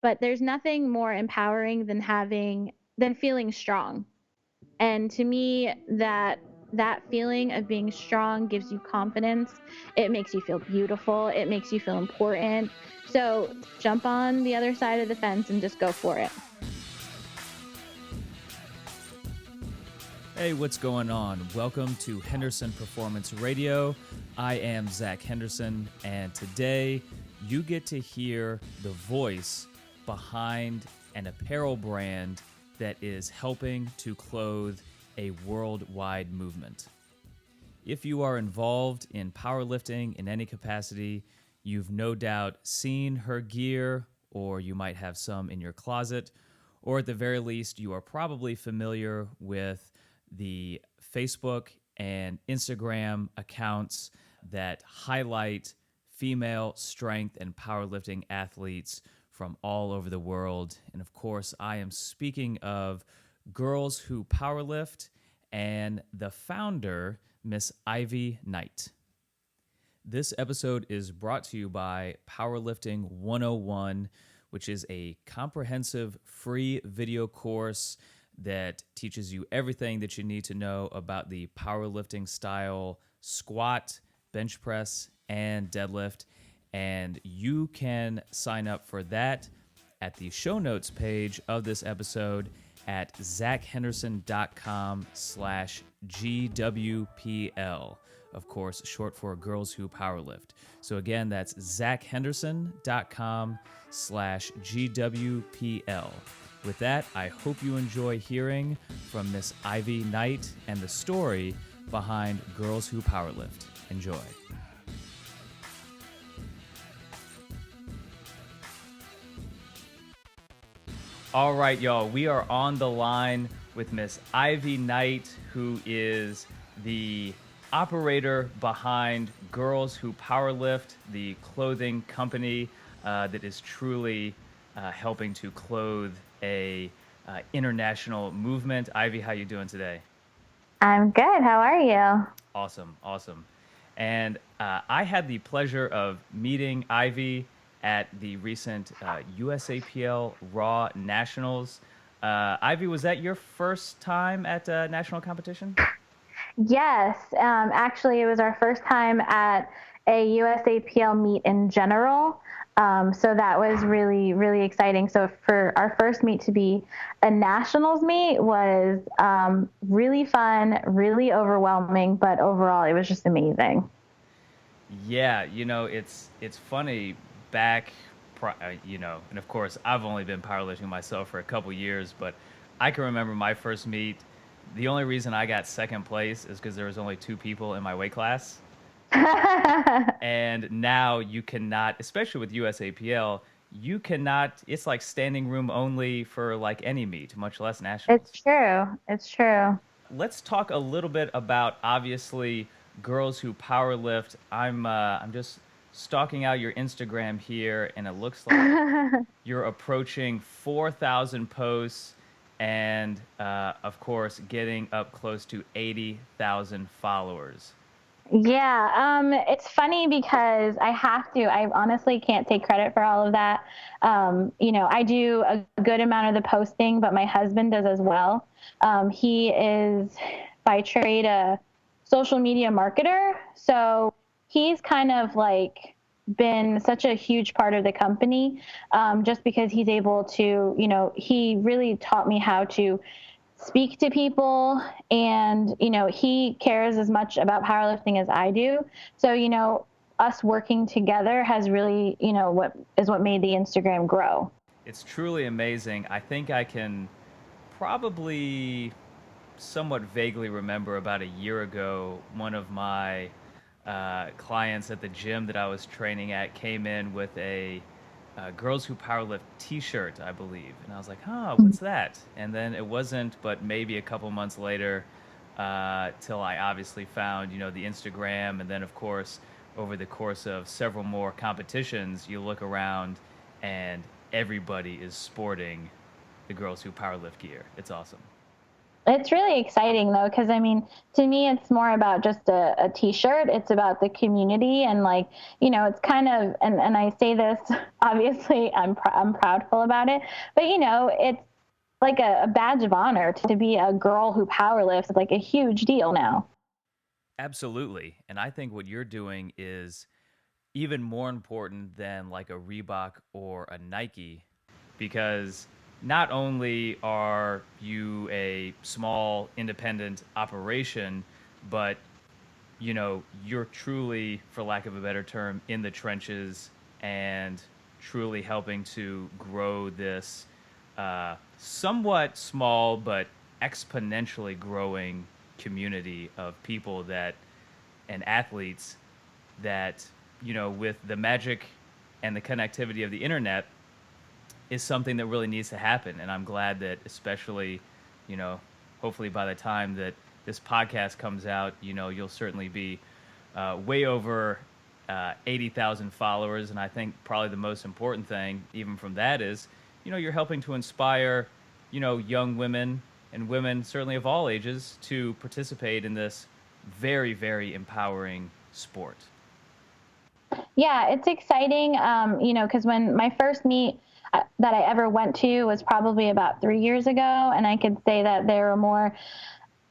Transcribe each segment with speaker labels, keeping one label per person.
Speaker 1: but there's nothing more empowering than feeling strong. And to me, that feeling of being strong gives you confidence. It makes you feel beautiful. It makes you feel important. So jump on the other side of the fence and just go for it.
Speaker 2: Hey, what's going on? Welcome to Henderson Performance Radio. I am Zach Henderson, and today you get to hear the voice behind an apparel brand that is helping to clothe a worldwide movement. If you are involved in powerlifting in any capacity, you've no doubt seen her gear, or you might have some in your closet, or at the very least, you are probably familiar with the Facebook and Instagram accounts that highlight female strength and powerlifting athletes from all over the world. And of course, I am speaking of Girls Who Powerlift and the founder, Miss Ivy Knight. This episode is brought to you by Powerlifting 101, which is a comprehensive free video course that teaches you everything that you need to know about the powerlifting style squat, bench press, and deadlift. And you can sign up for that at the show notes page of this episode at zachhenderson.com/GWPL. Of course, short for Girls Who Powerlift. So again, that's zachhenderson.com/GWPL. With that, I hope you enjoy hearing from Miss Ivy Knight and the story behind Girls Who Powerlift. Enjoy. All right, y'all, we are on the line with Miss Ivy Knight, who is the operator behind Girls Who Powerlift, the clothing company that is truly helping to clothe a international movement. Ivy, how you doing today?
Speaker 1: I'm good. How are you?
Speaker 2: Awesome. And I had the pleasure of meeting Ivy at the recent USAPL Raw Nationals. Ivy, was that your first time at national competition?
Speaker 1: Yes, actually, it was our first time at a USAPL meet in general. So that was really, really exciting. So for our first meet to be a nationals meet was really fun, really overwhelming, but overall it was just amazing.
Speaker 2: Yeah, it's funny back, and of course I've only been powerlifting myself for a couple years, but I can remember my first meet. The only reason I got second place is because there was only two people in my weight class. And now you cannot, especially with USAPL, you cannot, it's like standing room only for like any meet, much less
Speaker 1: It's
Speaker 2: nationals.
Speaker 1: true. It's true.
Speaker 2: Let's talk a little bit about obviously Girls Who Powerlift. I'm just stalking out your Instagram here, and it looks like you're approaching 4,000 posts, and of course, getting up close to 80,000 followers.
Speaker 1: Yeah, it's funny because I honestly can't take credit for all of that. I do a good amount of the posting, but my husband does as well. He is by trade a social media marketer. So he's kind of like been such a huge part of the company, just because he's able to, he really taught me how to speak to people, and he cares as much about powerlifting as I do. So us working together has really what made the Instagram grow.
Speaker 2: It's truly amazing. I think I can probably somewhat vaguely remember about a year ago, one of my clients at the gym that I was training at came in with a Girls Who Powerlift T-shirt, I believe, and I was like, "Huh, what's that?" And then it wasn't, but maybe a couple months later, till I obviously found, the Instagram, and then of course, over the course of several more competitions, you look around, and everybody is sporting the Girls Who Powerlift gear. It's awesome.
Speaker 1: It's really exciting though, because I mean, to me, it's more about just a t-shirt. It's about the community, and like, it's kind of, and I say this, obviously, I'm proudful about it, but it's like a badge of honor to be a girl who powerlifts. It's like a huge deal now.
Speaker 2: Absolutely. And I think what you're doing is even more important than like a Reebok or a Nike, because not only are you a small independent operation, but you're truly, for lack of a better term, in the trenches and truly helping to grow this somewhat small but exponentially growing community of people that and athletes that, with the magic and the connectivity of the internet, is something that really needs to happen. And I'm glad that, especially, you know, hopefully by the time that this podcast comes out, you'll certainly be way over 80,000 followers. And I think probably the most important thing, even from that, is, you're helping to inspire, young women and women, certainly of all ages, to participate in this very, very empowering sport.
Speaker 1: Yeah, it's exciting, because when my first meet that I ever went to was probably about 3 years ago, and I could say that there were more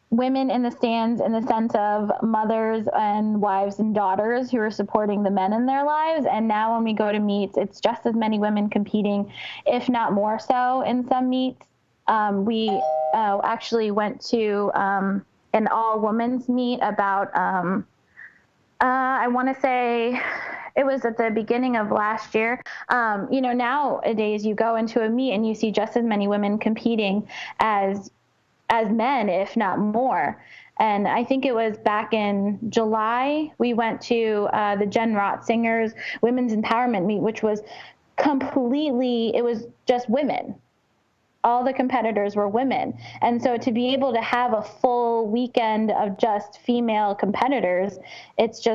Speaker 1: women in the stands in the sense of mothers and wives and daughters who are supporting the men in their lives. And now when we go to meets, it's just as many women competing, if not more so in some meets. We actually went to an all women's meet about, I want to say it was at the beginning of last year. Nowadays you go into a meet and you see just as many women competing as men, if not more. And I think it was back in July, we went to the Jen Rotzingers Women's Empowerment Meet, which was it was just women. All the competitors were women. And so to be able to have a full weekend of just female competitors, it's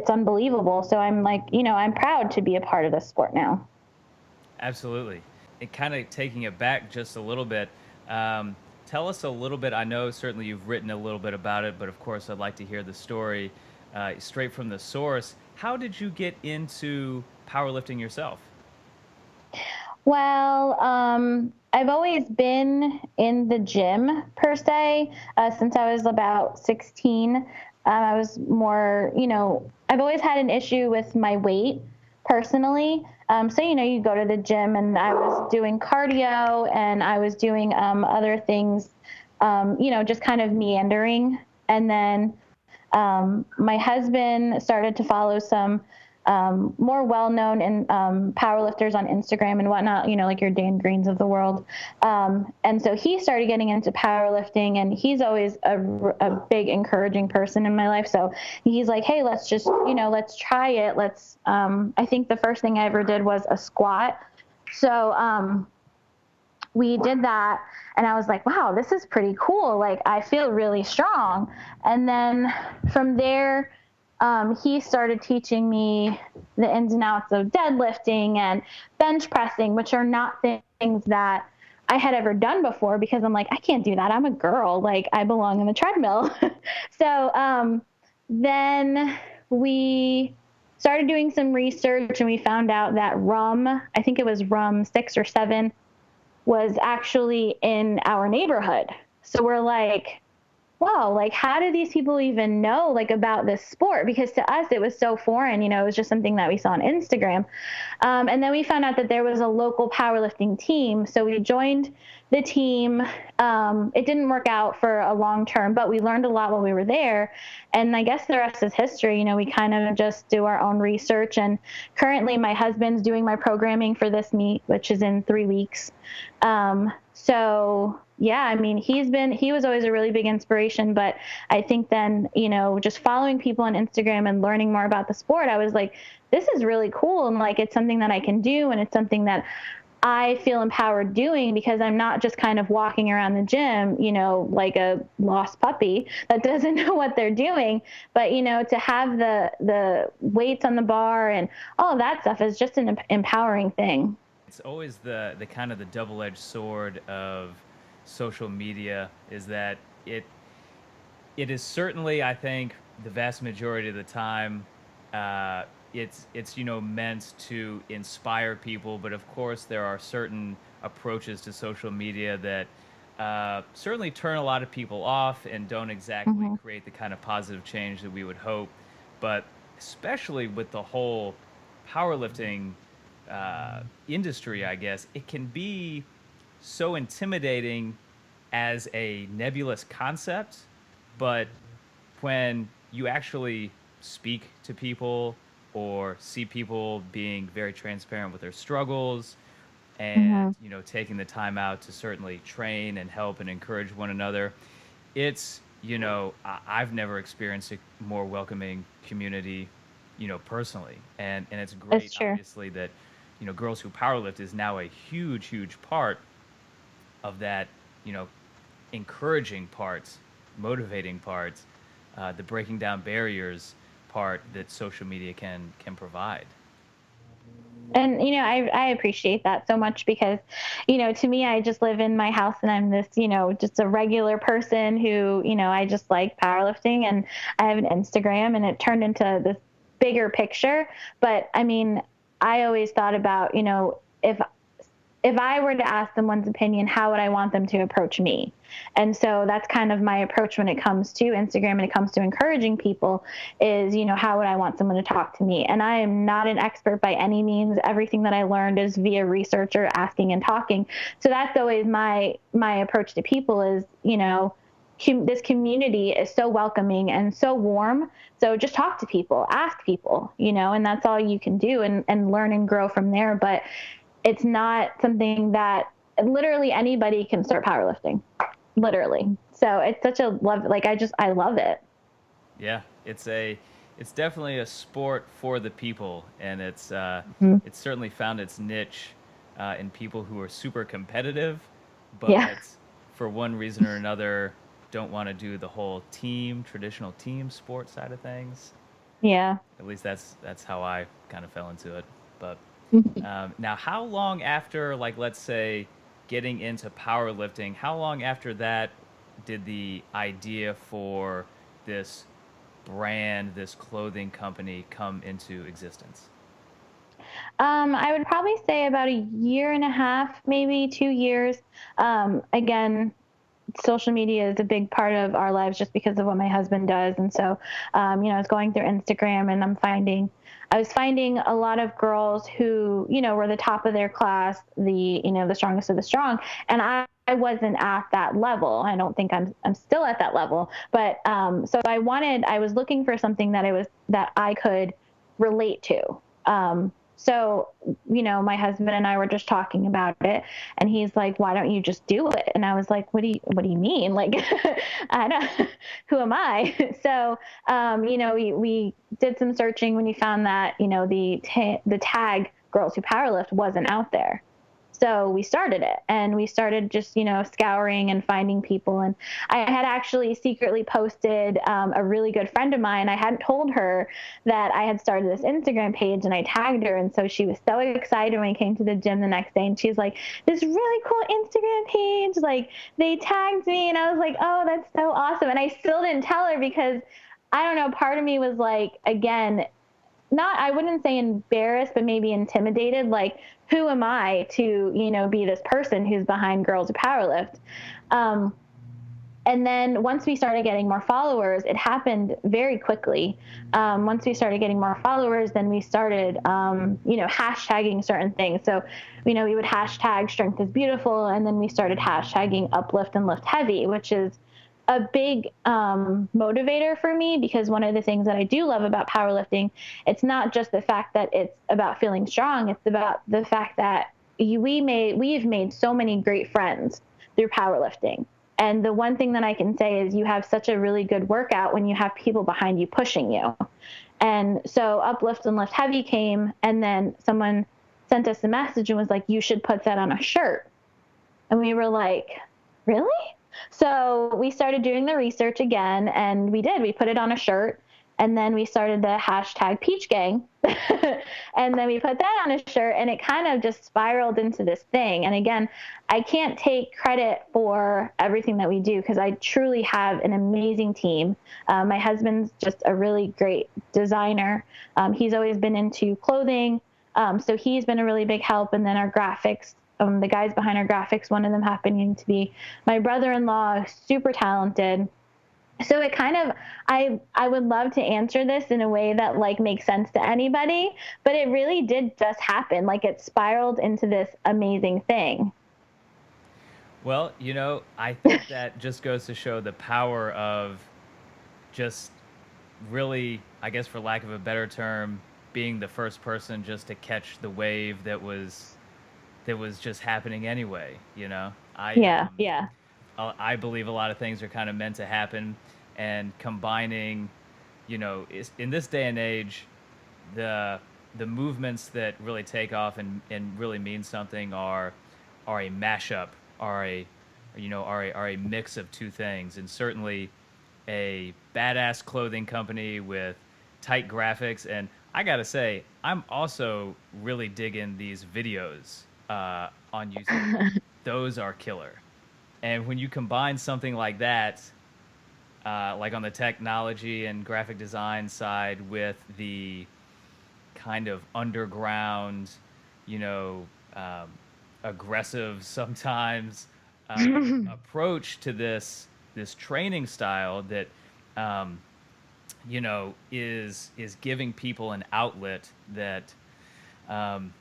Speaker 1: unbelievable. So I'm like, I'm proud to be a part of this sport now.
Speaker 2: Absolutely. And kind of taking it back just a little bit, tell us a little bit. I know certainly you've written a little bit about it, but of course I'd like to hear the story straight from the source. How did you get into powerlifting yourself?
Speaker 1: Well, I've always been in the gym per se since I was about 16. I was more, I've always had an issue with my weight personally. So, you go to the gym, and I was doing cardio and I was doing other things, just kind of meandering. And then my husband started to follow some more well-known and powerlifters on Instagram and whatnot, like your Dan Greens of the world. And so he started getting into powerlifting, and he's always a big encouraging person in my life. So he's like, hey, let's just, let's try it. I think the first thing I ever did was a squat. So we did that, and I was like, wow, this is pretty cool. Like, I feel really strong. And then from there, he started teaching me the ins and outs of deadlifting and bench pressing, which are not things that I had ever done before, because I'm like, I can't do that. I'm a girl. Like, I belong on the treadmill. So then we started doing some research, and we found out that I think it was RUM 6 or 7, was actually in our neighborhood. So we're like, wow, like, how do these people even know, like, about this sport? Because to us, it was so foreign, it was just something that we saw on Instagram. And then we found out that there was a local powerlifting team. So we joined the team. It didn't work out for a long term, but we learned a lot while we were there. And I guess the rest is history. We kind of just do our own research. And currently my husband's doing my programming for this meet, which is in 3 weeks. So yeah, I mean, he was always a really big inspiration, but I think then, just following people on Instagram and learning more about the sport, I was like, this is really cool. And like, it's something that I can do. And it's something that I feel empowered doing, because I'm not just kind of walking around the gym, like a lost puppy that doesn't know what they're doing. But, to have the weights on the bar and all of that stuff is just an empowering thing.
Speaker 2: It's always the kind of the double-edged sword of social media is that it is certainly, I think, the vast majority of the time, uh, it's meant to inspire people, but of course there are certain approaches to social media that certainly turn a lot of people off and don't exactly
Speaker 1: Hmm.
Speaker 2: create the kind of positive change that we would hope. But especially with the whole powerlifting industry, I guess it can be so intimidating as a nebulous concept, but when you actually speak to people or see people being very transparent with their struggles and
Speaker 1: Hmm.
Speaker 2: taking the time out to certainly train and help and encourage one another, it's I've never experienced a more welcoming community, personally, and it's
Speaker 1: It's
Speaker 2: great
Speaker 1: true.
Speaker 2: obviously that Girls Who Powerlift is now a huge part of that, you know encouraging parts, motivating parts, the breaking down barriers part that social media can provide.
Speaker 1: And I appreciate that so much because to me, I just live in my house and I'm this just a regular person who I just like powerlifting, and I have an Instagram, and it turned into this bigger picture. But I mean, I always thought about if I were to ask someone's opinion, how would I want them to approach me? And so that's kind of my approach when it comes to Instagram and it comes to encouraging people is, how would I want someone to talk to me? And I am not an expert by any means. Everything that I learned is via research or asking and talking. So that's always my approach to people is, this community is so welcoming and so warm. So just talk to people, ask people, and that's all you can do, and learn and grow from there. But it's not something that literally anybody can start powerlifting, literally. So it's such a love, like I love it.
Speaker 2: Yeah, it's definitely a sport for the people, and
Speaker 1: Mhm.
Speaker 2: it's certainly found its niche in people who are super competitive,
Speaker 1: Yeah.
Speaker 2: but for one reason or another don't want to do the whole traditional team sport side of things.
Speaker 1: Yeah.
Speaker 2: At least that's how I kind of fell into it. But now, how long after, like, let's say, getting into powerlifting, how long after that did the idea for this brand, this clothing company, come into existence?
Speaker 1: I would probably say about a year and a half, maybe 2 years. Again, social media is a big part of our lives just because of what my husband does. And so, I was going through Instagram and I was finding a lot of girls who, were the top of their class, the strongest of the strong. And I wasn't at that level. I don't think I'm still at that level. But, so I was looking for something that I could relate to. So, my husband and I were just talking about it, and he's like, why don't you just do it? And I was like, what do you mean? Like, I don't, who am I? So, we did some searching when we found that, the tag Girls Who Powerlift wasn't out there. So we started it, and we started just, scouring and finding people. And I had actually secretly posted a really good friend of mine. I hadn't told her that I had started this Instagram page, and I tagged her. And so she was so excited when I came to the gym the next day, and she's like, this really cool Instagram page. Like, they tagged me. And I was like, oh, that's so awesome. And I still didn't tell her because I don't know, part of me was like, again, not, I wouldn't say embarrassed, but maybe intimidated. Like, who am I to, be this person who's behind Girls Who Powerlift? Um, and then once we started getting more followers, it happened very quickly. Once we started getting more followers, then we started, hashtagging certain things. So, we would hashtag strength is beautiful. And then we started hashtagging uplift and lift heavy, which is a big motivator for me, because one of the things that I do love about powerlifting, it's not just the fact that it's about feeling strong. It's about the fact that we've made so many great friends through powerlifting. And the one thing that I can say is you have such a really good workout when you have people behind you pushing you. And so uplift and lift heavy came, and then someone sent us a message and was like, you should put that on a shirt. And we were like, really? So we started doing the research again, and we did. We put it on a shirt, And then we started the hashtag Peach Gang. And then we put that on a shirt, and it kind of just spiraled into this thing. And again, I can't take credit for everything that we do because I truly have an amazing team. My husband's just a really great designer. He's always been into clothing. So he's been a really big help. And then our graphics, the guys behind our graphics, one of them happening to be my brother-in-law, super talented. So it kind of, I would love to answer this in a way that like makes sense to anybody, but it really did just happen. Like it spiraled into this amazing thing.
Speaker 2: Well, I think that just goes to show the power of just really, I guess for lack of a better term, being the first person just to catch the wave that was just happening anyway,
Speaker 1: Yeah, yeah.
Speaker 2: I believe a lot of things are kind of meant to happen, and combining, in this day and age, the movements that really take off and really mean something are a mashup, are a mix of two things, and certainly a badass clothing company with tight graphics. And I gotta say, I'm also really digging these videos on YouTube. Those are killer. And when you combine something like that, like on the technology and graphic design side, with the kind of underground, you know, um, aggressive sometimes approach to this training style that um, is giving people an outlet that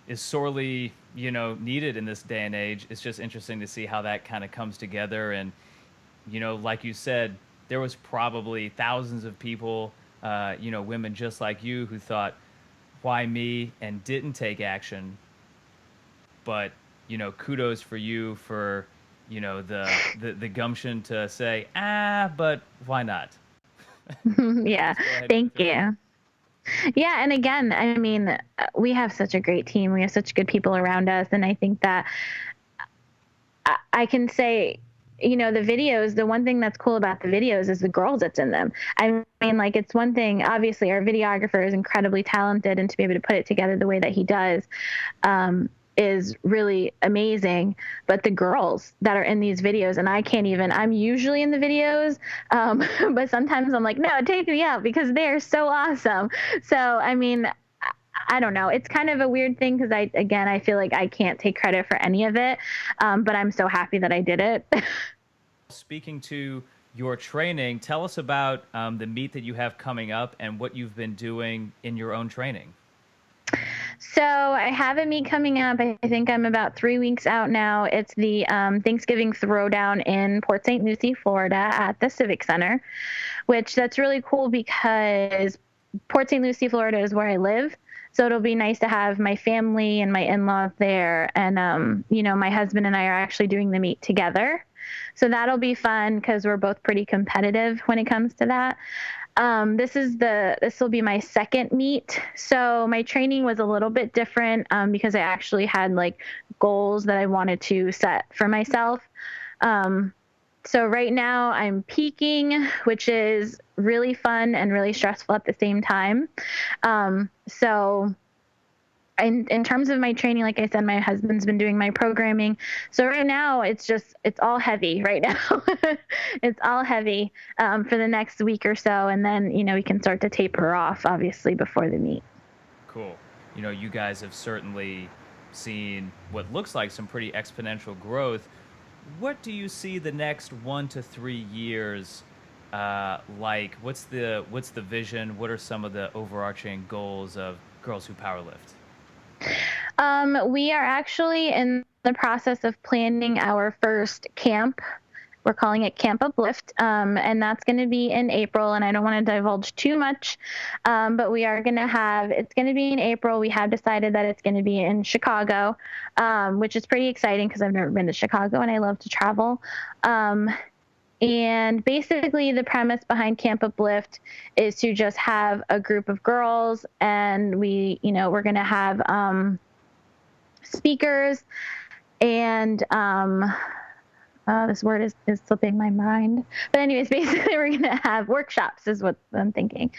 Speaker 2: is sorely needed in this day and age. It's just interesting to see how that kind of comes together. And like you said, there was probably thousands of people, women just like you, who thought, why me, and didn't take action. But kudos for you for the gumption to say, but why not?
Speaker 1: Yeah,
Speaker 2: Just go ahead with
Speaker 1: thank
Speaker 2: it.
Speaker 1: you. Yeah, and again, I mean, we have such a great team. We have such good people around us, and I think that I can say, the videos, the one thing that's cool about the videos is the girls that's in them. I mean, like, it's one thing, obviously, our videographer is incredibly talented, and to be able to put it together the way that he does is really amazing. But the girls that are in these videos, and I'm usually in the videos, but sometimes I'm like, no, take me out because they're so awesome. So, I mean, I don't know. It's kind of a weird thing because I feel like I can't take credit for any of it. But I'm so happy that I did it.
Speaker 2: Speaking to your training, tell us about the meet that you have coming up and what you've been doing in your own training.
Speaker 1: So I have a meet coming up. I think I'm about 3 weeks out now. It's the Thanksgiving Throwdown in Port St. Lucie, Florida, at the Civic Center, which that's really cool because Port St. Lucie, Florida is where I live. So it'll be nice to have my family and my in-laws there. And, my husband and I are actually doing the meet together. So that'll be fun because we're both pretty competitive when it comes to that. This will be my second meet. So my training was a little bit different because I actually had like goals that I wanted to set for myself. So right now I'm peaking, which is really fun and really stressful at the same time. So in terms of my training, like I said, my husband's been doing my programming. So right now it's all heavy right now. It's all heavy for the next week or so. And then, we can start to taper off, obviously, before the meet.
Speaker 2: Cool. You guys have certainly seen what looks like some pretty exponential growth. What do you see the next 1 to 3 years like? What's the vision? What are some of the overarching goals of Girls Who Powerlift?
Speaker 1: We are actually in the process of planning our first camp. We're calling it Camp Uplift, and that's going to be in April, and I don't want to divulge too much, but it's going to be in April. We have decided that it's going to be in Chicago, which is pretty exciting because I've never been to Chicago, and I love to travel. And basically the premise behind Camp Uplift is to just have a group of girls, and we're going to have speakers and this word is slipping my mind. But anyways, basically we're going to have workshops is what I'm thinking.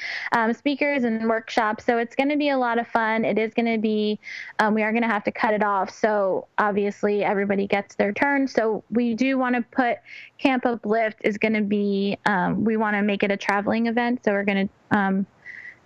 Speaker 1: Speakers and workshops. So it's going to be a lot of fun. It is going to be, we are going to have to cut it off. So obviously everybody gets their turn. So we do want to put Camp Uplift is going to be, we want to make it a traveling event. So we're going to,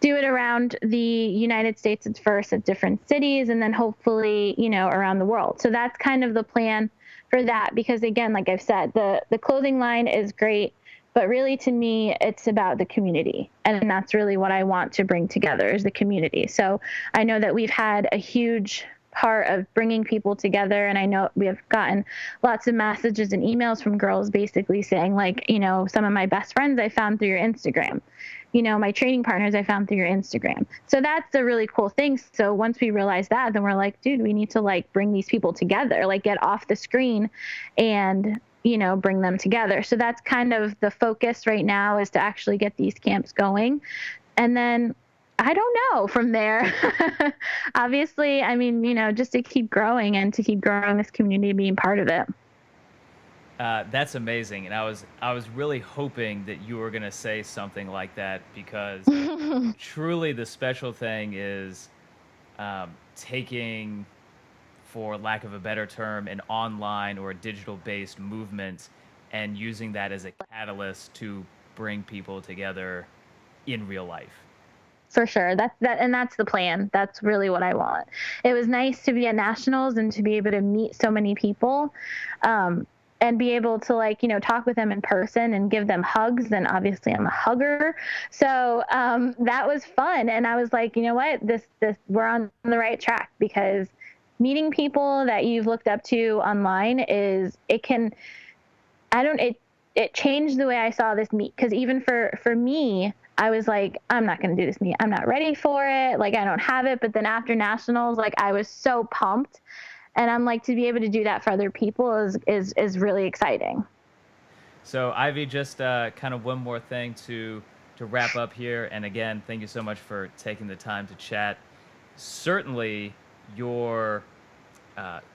Speaker 1: do it around the United States at first at different cities and then hopefully, around the world. So that's kind of the plan for that because again, like I've said, the clothing line is great, but really to me, it's about the community. And that's really what I want to bring together is the community. So I know that we've had a huge part of bringing people together. And I know we have gotten lots of messages and emails from girls basically saying like, some of my best friends I found through your Instagram. My training partners I found through your Instagram. So that's a really cool thing. So once we realize that, then we're like, dude, we need to like bring these people together, like get off the screen and, bring them together. So that's kind of the focus right now is to actually get these camps going. And then I don't know from there. Obviously, I mean, just to keep growing and to keep growing this community, being part of it.
Speaker 2: That's amazing, and I was really hoping that you were going to say something like that because truly the special thing is taking, for lack of a better term, an online or a digital-based movement and using that as a catalyst to bring people together in real life.
Speaker 1: For sure. That's the plan. That's really what I want. It was nice to be at nationals and to be able to meet so many people. And be able to talk with them in person and give them hugs. And obviously I'm a hugger. So that was fun. And I was like, you know what, this we're on the right track because meeting people that you've looked up to online it changed the way I saw this meet. Cause even for me, I was like, I'm not going to do this meet. I'm not ready for it. Like I don't have it. But then after nationals, like I was so pumped. And I'm like, to be able to do that for other people is really exciting.
Speaker 2: So Ivy, just kind of one more thing to wrap up here. And again, thank you so much for taking the time to chat. Certainly, your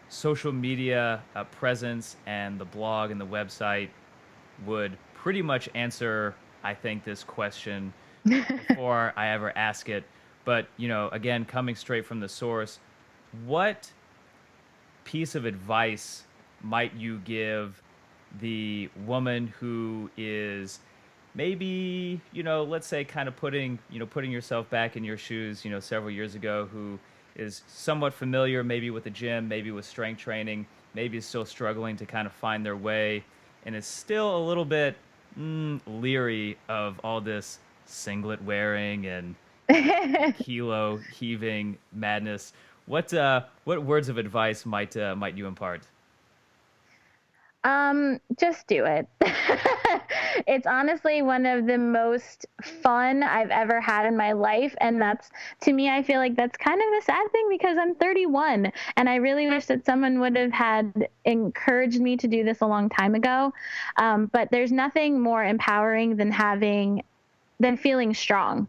Speaker 2: social media presence and the blog and the website would pretty much answer, I think, this question before I ever ask it. But again, coming straight from the source, what piece of advice might you give the woman who is maybe, let's say kind of putting yourself back in your shoes, several years ago, who is somewhat familiar maybe with the gym, maybe with strength training, maybe is still struggling to kind of find their way and is still a little bit leery of all this singlet wearing and kilo heaving madness. What words of advice might you impart?
Speaker 1: Just do it. It's honestly one of the most fun I've ever had in my life. And that's, to me, I feel like that's kind of a sad thing because I'm 31 and I really wish that someone would have had encouraged me to do this a long time ago. But there's nothing more empowering than feeling strong.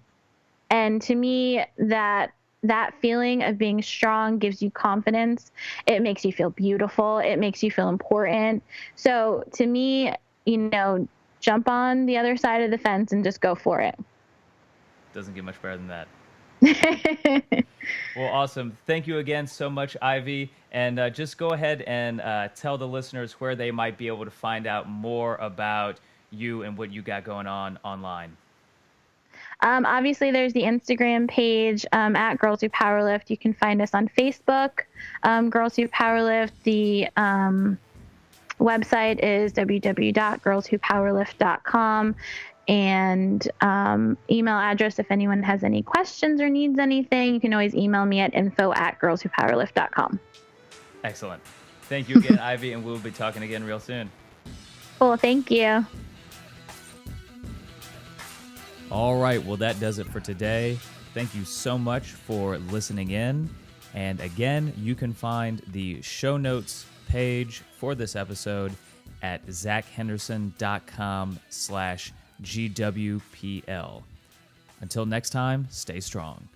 Speaker 1: And to me, that feeling of being strong gives you confidence. It makes you feel beautiful. It makes you feel important. So to me, jump on the other side of the fence and just go for it.
Speaker 2: Doesn't get much better than that. Well, awesome. Thank you again so much, Ivy. And just go ahead and tell the listeners where they might be able to find out more about you and what you got going on online.
Speaker 1: Obviously, there's the Instagram page at Girls Who Powerlift. You can find us on Facebook, Girls Who Powerlift. The website is www.girlswhopowerlift.com. And email address, if anyone has any questions or needs anything, you can always email me at info@girlswhopowerlift.com.
Speaker 2: Excellent. Thank you again, Ivy, and we'll be talking again real soon.
Speaker 1: Cool. Thank you.
Speaker 2: All right. Well, that does it for today. Thank you so much for listening in. And again, you can find the show notes page for this episode at zachhenderson.com/GWPL. Until next time, stay strong.